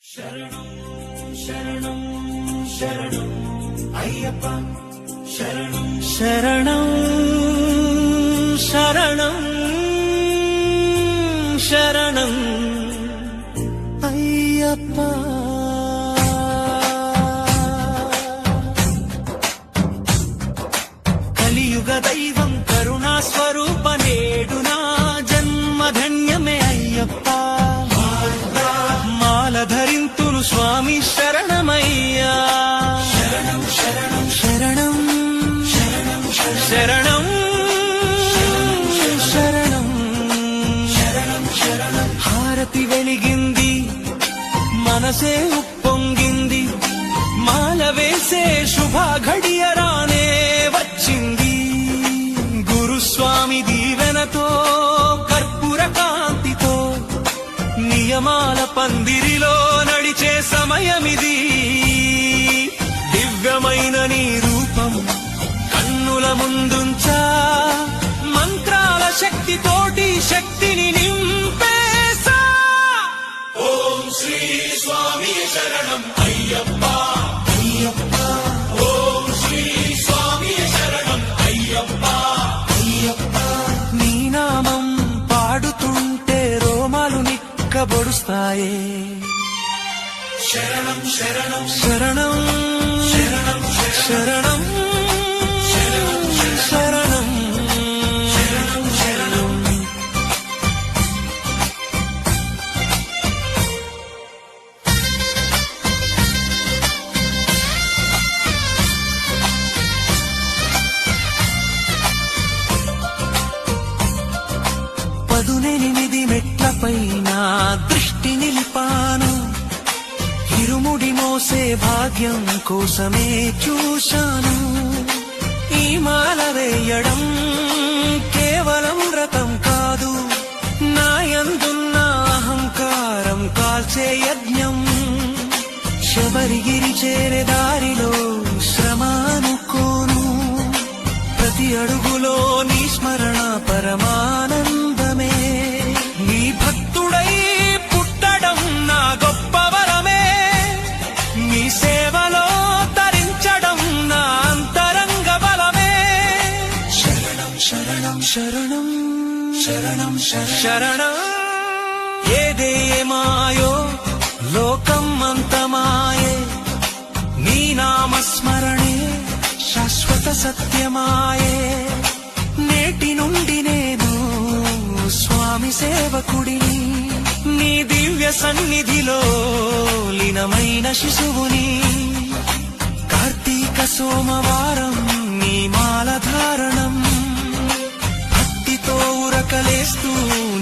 శరణం శరణం శరణం అయ్యప్ప శరణం శరణం శరణం శరణం అయ్యప్ప కలియుగ దైవం కరుణా స్వరూప నేడు నా జన్మధన్యమే అయ్యప్ప మాల ధరింతును స్వామి శరణమయ్యా శరణం శరణం శరణం శరణం శరణం శరణం శరణం శరణం హారతి వెలిగింది మనసే ఉప్పొంగింది మాల వేసే శుభ ఘడియ రానే వచ్చింది గురుస్వామి దీవెనతో కర్పూర కాంతితో నియమాల పందిరిలో నడిచే సమయమిది దివ్యమైన నీ రూపం కన్నుల ముందుంచా మంత్రాల శక్తితోటి శక్తిని నింపేసా ఓం శ్రీ స్వామి శరణం అయ్యప్ప అయ్యప్ప ఓం శ్రీ స్వామి శరణం అయ్యప్ప అయ్యప్ప నీ నామం పాడుతుంటే రోమాలు నిక్కబొడుస్తాయే శరణం శరణం శరణం శరణం శరణం శరణం శరణం శరణం శరణం పదునెనిమిది మెట్లపైన దృష్టి నిలిపాను ఇరుముడి మోసే భాగ్యం కోసమే చూశాను ఈ మాల వేయడం కేవలం వ్రతం కాదు నాయందున్న అహంకారం కాల్చే యజ్ఞం శబరిగిరి చేరే దారిలో శ్రమ అనుకోను ప్రతి అడుగులో నీ స్మరణ పరమానందమే నీ భక్తుడై పుట్టడం నా గొప్ప వరమే నీ సేవలో తరించడం నా అంతరంగ బలమే శరణం శరణం శరణం శరణం శరణం ఏదేమాయో లోకం అంతమాయే నీ నామస్మరణే శాశ్వత సత్యమాయే నేటి నుండి నేను స్వామి సేవకుడిని నీ దివ్య సన్నిధిలో లీనమైన శిశువుని కార్తీక సోమవారం నీ మాల ధారణం భక్తితో ఉరకలేస్తూ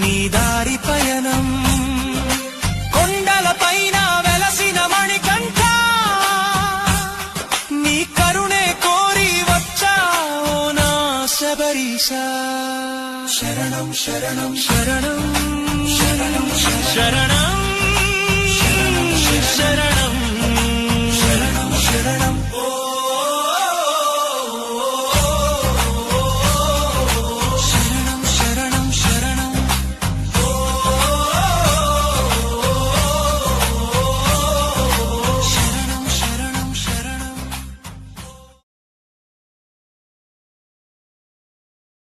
నీ దారి పయనం కొండల పైన వెలసిన మణికంఠ నీ కరుణే కోరి వచ్చావో నా శబరీశ శరణం శరణం శరణం శరణం శరణం శరణం శరణం శరణం శరణం